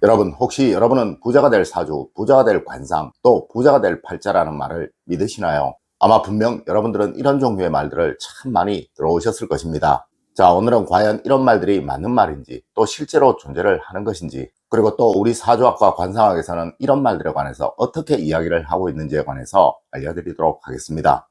여러분, 혹시 여러분은 부자가 될 사주, 부자가 될 관상, 또 부자가 될 팔자라는 말을 믿으시나요? 아마 분명 여러분들은 이런 종류의 말들을 참 많이 들어오셨을 것입니다. 자, 오늘은 과연 이런 말들이 맞는 말인지, 또 실제로 존재를 하는 것인지, 그리고 또 우리 사주학과 관상학에서는 이런 말들에 관해서 어떻게 이야기를 하고 있는지에 관해서 알려드리도록 하겠습니다.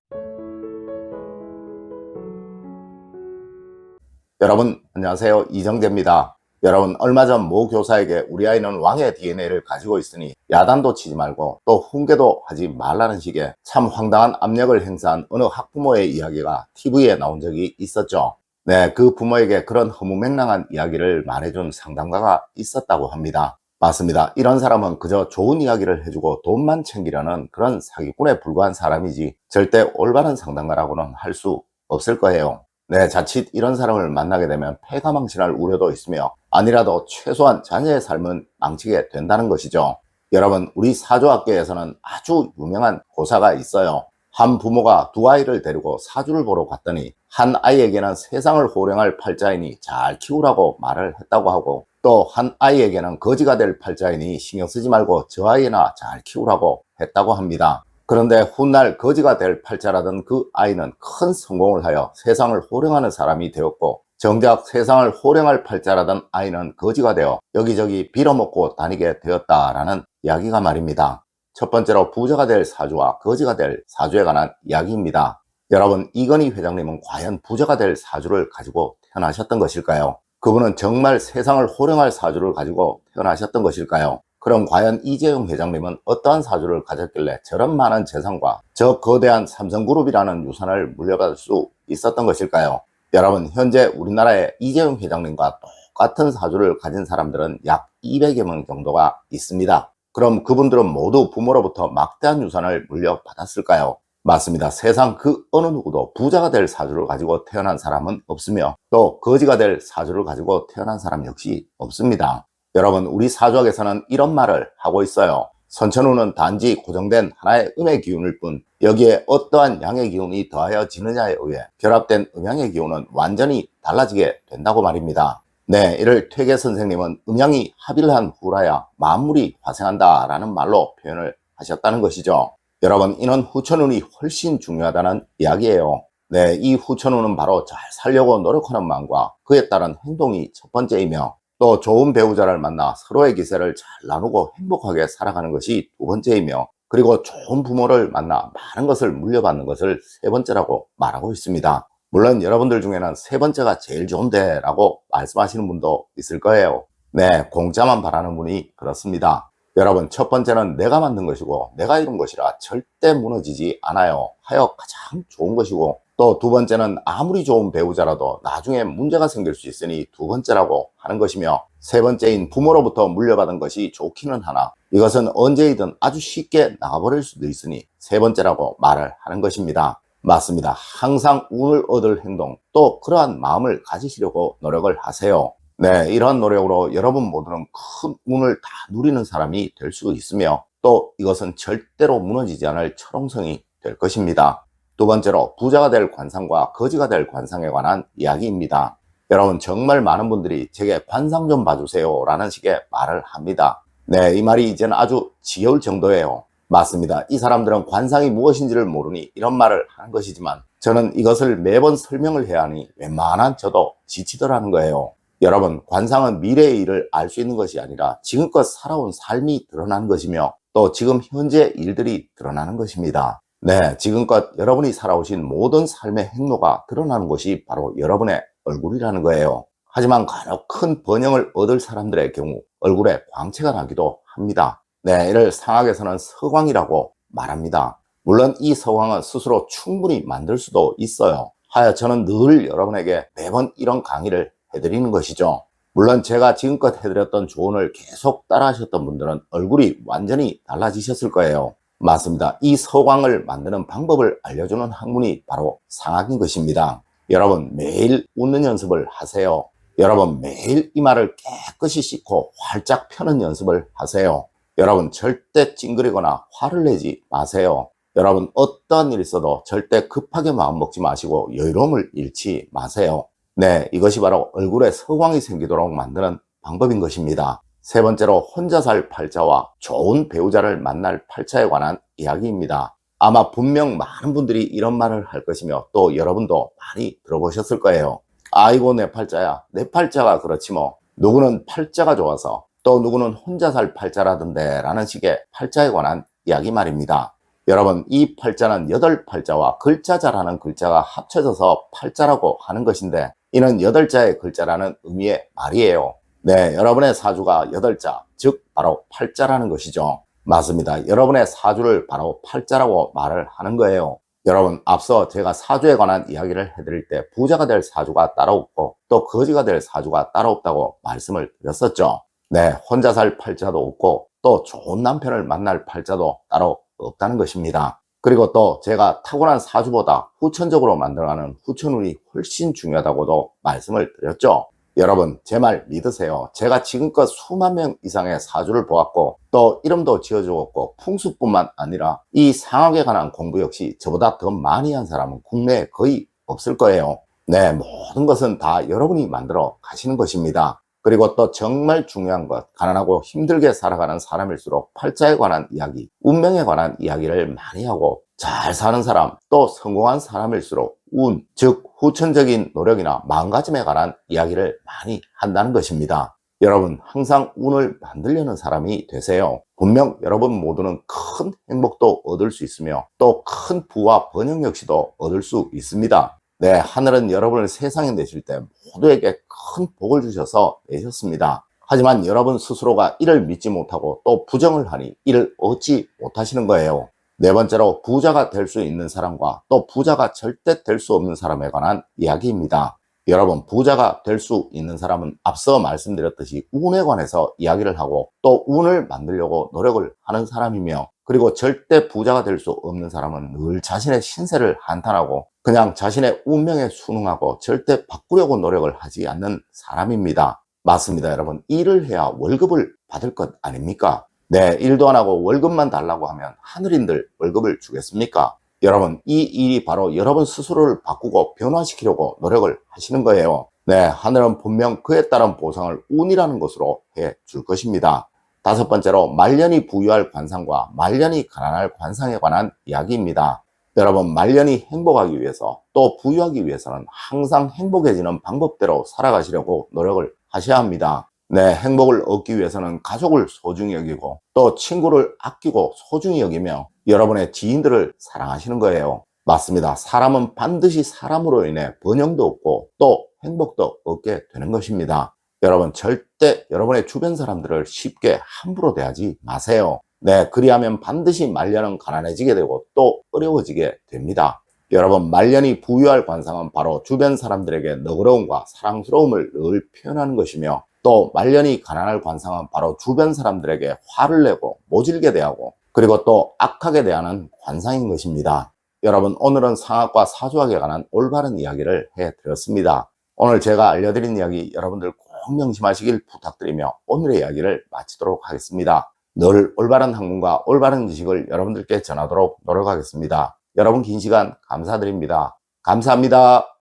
여러분, 안녕하세요. 이정재입니다. 여러분, 얼마 전 모 교사에게 우리 아이는 왕의 DNA를 가지고 있으니 야단도 치지 말고 또 훈계도 하지 말라는 식의 참 황당한 압력을 행사한 어느 학부모의 이야기가 TV에 나온 적이 있었죠. 네, 그 부모에게 그런 허무맹랑한 이야기를 말해준 상담가가 있었다고 합니다. 맞습니다. 이런 사람은 그저 좋은 이야기를 해주고 돈만 챙기려는 그런 사기꾼에 불과한 사람이지 절대 올바른 상담가라고는 할 수 없을 거예요. 네, 자칫 이런 사람을 만나게 되면 폐가 망신할 우려도 있으며 아니라도 최소한 자녀의 삶은 망치게 된다는 것이죠. 여러분, 우리 사주학계에서는 아주 유명한 고사가 있어요. 한 부모가 두 아이를 데리고 사주를 보러 갔더니 한 아이에게는 세상을 호령할 팔자이니 잘 키우라고 말을 했다고 하고, 또 한 아이에게는 거지가 될 팔자이니 신경 쓰지 말고 저 아이나 잘 키우라고 했다고 합니다. 그런데 훗날 거지가 될 팔자라던 그 아이는 큰 성공을 하여 세상을 호령하는 사람이 되었고, 정작 세상을 호령할 팔자라던 아이는 거지가 되어 여기저기 빌어먹고 다니게 되었다라는 이야기가 말입니다. 첫 번째로 부자가 될 사주와 거지가 될 사주에 관한 이야기입니다. 여러분, 이건희 회장님은 과연 부자가 될 사주를 가지고 태어나셨던 것일까요? 그분은 정말 세상을 호령할 사주를 가지고 태어나셨던 것일까요? 그럼 과연 이재용 회장님은 어떠한 사주를 가졌길래 저런 많은 재산과 저 거대한 삼성그룹이라는 유산을 물려받을 수 있었던 것일까요? 여러분, 현재 우리나라에 이재용 회장님과 똑같은 사주를 가진 사람들은 약 200여 명 정도가 있습니다. 그럼 그분들은 모두 부모로부터 막대한 유산을 물려받았을까요? 맞습니다. 세상 그 어느 누구도 부자가 될 사주를 가지고 태어난 사람은 없으며 또 거지가 될 사주를 가지고 태어난 사람 역시 없습니다. 여러분, 우리 사주학에서는 이런 말을 하고 있어요. 선천후는 단지 고정된 하나의 음의 기운일 뿐 여기에 어떠한 양의 기운이 더하여지느냐에 의해 결합된 음양의 기운은 완전히 달라지게 된다고 말입니다. 네, 이를 퇴계 선생님은 음양이 합일을 한 후라야 만물이 화생한다 라는 말로 표현을 하셨다는 것이죠. 여러분, 이는 후천운이 훨씬 중요하다는 이야기예요. 네, 이 후천운은 바로 잘 살려고 노력하는 마음과 그에 따른 행동이 첫 번째이며, 또 좋은 배우자를 만나 서로의 기세를 잘 나누고 행복하게 살아가는 것이 두 번째이며, 그리고 좋은 부모를 만나 많은 것을 물려받는 것을 세 번째라고 말하고 있습니다. 물론 여러분들 중에는 세 번째가 제일 좋은데 라고 말씀하시는 분도 있을 거예요. 네, 공짜만 바라는 분이 그렇습니다. 여러분, 첫 번째는 내가 만든 것이고 내가 이룬 것이라 절대 무너지지 않아요 하여 가장 좋은 것이고, 또 두 번째는 아무리 좋은 배우자라도 나중에 문제가 생길 수 있으니 두 번째라고 하는 것이며, 세 번째인 부모로부터 물려받은 것이 좋기는 하나 이것은 언제이든 아주 쉽게 나가버릴 수도 있으니 세 번째라고 말을 하는 것입니다. 맞습니다. 항상 운을 얻을 행동, 또 그러한 마음을 가지시려고 노력을 하세요. 네, 이러한 노력으로 여러분 모두는 큰 운을 다 누리는 사람이 될 수 있으며, 또 이것은 절대로 무너지지 않을 철옹성이 될 것입니다. 두 번째로 부자가 될 관상과 거지가 될 관상에 관한 이야기입니다. 여러분, 정말 많은 분들이 제게 관상 좀 봐주세요 라는 식의 말을 합니다. 네, 이 말이 이제는 아주 지겨울 정도예요. 맞습니다. 이 사람들은 관상이 무엇인지를 모르니 이런 말을 하는 것이지만 저는 이것을 매번 설명을 해야 하니 웬만한 저도 지치더라는 거예요. 여러분, 관상은 미래의 일을 알 수 있는 것이 아니라 지금껏 살아온 삶이 드러나는 것이며, 또 지금 현재 일들이 드러나는 것입니다. 네, 지금껏 여러분이 살아오신 모든 삶의 행로가 드러나는 것이 바로 여러분의 얼굴이라는 거예요. 하지만 간혹 큰 번영을 얻을 사람들의 경우 얼굴에 광채가 나기도 합니다. 네, 이를 상학에서는 서광이라고 말합니다. 물론 이 서광은 스스로 충분히 만들 수도 있어요. 하여 저는 늘 여러분에게 매번 이런 강의를 해드리는 것이죠. 물론 제가 지금껏 해드렸던 조언을 계속 따라 하셨던 분들은 얼굴이 완전히 달라지셨을 거예요. 맞습니다. 이 서광을 만드는 방법을 알려주는 학문이 바로 상학인 것입니다. 여러분, 매일 웃는 연습을 하세요. 여러분, 매일 이마를 깨끗이 씻고 활짝 펴는 연습을 하세요. 여러분, 절대 찡그리거나 화를 내지 마세요. 여러분, 어떠한 일이 있어도 절대 급하게 마음먹지 마시고 여유로움을 잃지 마세요. 네, 이것이 바로 얼굴에 서광이 생기도록 만드는 방법인 것입니다. 세 번째로 혼자 살 팔자와 좋은 배우자를 만날 팔자에 관한 이야기입니다. 아마 분명 많은 분들이 이런 말을 할 것이며 또 여러분도 많이 들어보셨을 거예요. 아이고 내 팔자야, 내 팔자가 그렇지 뭐, 누구는 팔자가 좋아서 또 누구는 혼자 살 팔자라던데 라는 식의 팔자에 관한 이야기 말입니다. 여러분, 이 팔자는 8팔자와 글자자라는 글자가 합쳐져서 팔자라고 하는 것인데, 이는 8자의 글자라는 의미의 말이에요. 네, 여러분의 사주가 8자, 즉 바로 팔자라는 것이죠. 맞습니다. 여러분의 사주를 바로 팔자라고 말을 하는 거예요. 여러분, 앞서 제가 사주에 관한 이야기를 해드릴 때 부자가 될 사주가 따로 없고 또 거지가 될 사주가 따로 없다고 말씀을 드렸었죠. 네, 혼자 살 팔자도 없고 또 좋은 남편을 만날 팔자도 따로 없다는 것입니다. 그리고 또 제가 타고난 사주보다 후천적으로 만들어가는 후천운이 훨씬 중요하다고도 말씀을 드렸죠. 여러분, 제 말 믿으세요. 제가 지금껏 수만 명 이상의 사주를 보았고 또 이름도 지어주었고 풍수뿐만 아니라 이 상학에 관한 공부 역시 저보다 더 많이 한 사람은 국내에 거의 없을 거예요. 네, 모든 것은 다 여러분이 만들어 가시는 것입니다. 그리고 또 정말 중요한 것, 가난하고 힘들게 살아가는 사람일수록 팔자에 관한 이야기, 운명에 관한 이야기를 많이 하고 잘 사는 사람, 또 성공한 사람일수록 운, 즉 후천적인 노력이나 마음가짐에 관한 이야기를 많이 한다는 것입니다. 여러분, 항상 운을 만들려는 사람이 되세요. 분명 여러분 모두는 큰 행복도 얻을 수 있으며 또 큰 부와 번영 역시도 얻을 수 있습니다. 네, 하늘은 여러분을 세상에 내실 때 모두에게 큰 복을 주셔서 내셨습니다. 하지만 여러분 스스로가 이를 믿지 못하고 또 부정을 하니 이를 얻지 못하시는 거예요. 네 번째로 부자가 될 수 있는 사람과 또 부자가 절대 될 수 없는 사람에 관한 이야기입니다. 여러분, 부자가 될 수 있는 사람은 앞서 말씀드렸듯이 운에 관해서 이야기를 하고 또 운을 만들려고 노력을 하는 사람이며, 그리고 절대 부자가 될 수 없는 사람은 늘 자신의 신세를 한탄하고 그냥 자신의 운명에 순응하고 절대 바꾸려고 노력을 하지 않는 사람입니다. 맞습니다, 여러분. 일을 해야 월급을 받을 것 아닙니까? 네, 일도 안 하고 월급만 달라고 하면 하늘인들 월급을 주겠습니까? 여러분, 이 일이 바로 여러분 스스로를 바꾸고 변화시키려고 노력을 하시는 거예요. 네, 하늘은 분명 그에 따른 보상을 운이라는 것으로 해 줄 것입니다. 다섯 번째로 말년이 부유할 관상과 말년이 가난할 관상에 관한 이야기입니다. 여러분, 말년이 행복하기 위해서 또 부유하기 위해서는 항상 행복해지는 방법대로 살아가시려고 노력을 하셔야 합니다. 네, 행복을 얻기 위해서는 가족을 소중히 여기고 또 친구를 아끼고 소중히 여기며 여러분의 지인들을 사랑하시는 거예요. 맞습니다. 사람은 반드시 사람으로 인해 번영도 얻고 또 행복도 얻게 되는 것입니다. 여러분, 절대 여러분의 주변 사람들을 쉽게 함부로 대하지 마세요. 네, 그리하면 반드시 말년은 가난해지게 되고 또 어려워지게 됩니다. 여러분, 말년이 부유할 관상은 바로 주변 사람들에게 너그러움과 사랑스러움을 늘 표현하는 것이며, 또 말년이 가난할 관상은 바로 주변 사람들에게 화를 내고 모질게 대하고 그리고 또 악하게 대하는 관상인 것입니다. 여러분, 오늘은 상학과 사주학에 관한 올바른 이야기를 해드렸습니다. 오늘 제가 알려드린 이야기 여러분들 꼭 명심하시길 부탁드리며 오늘의 이야기를 마치도록 하겠습니다. 늘 올바른 학문과 올바른 지식을 여러분들께 전하도록 노력하겠습니다. 여러분 긴 시간 감사드립니다. 감사합니다.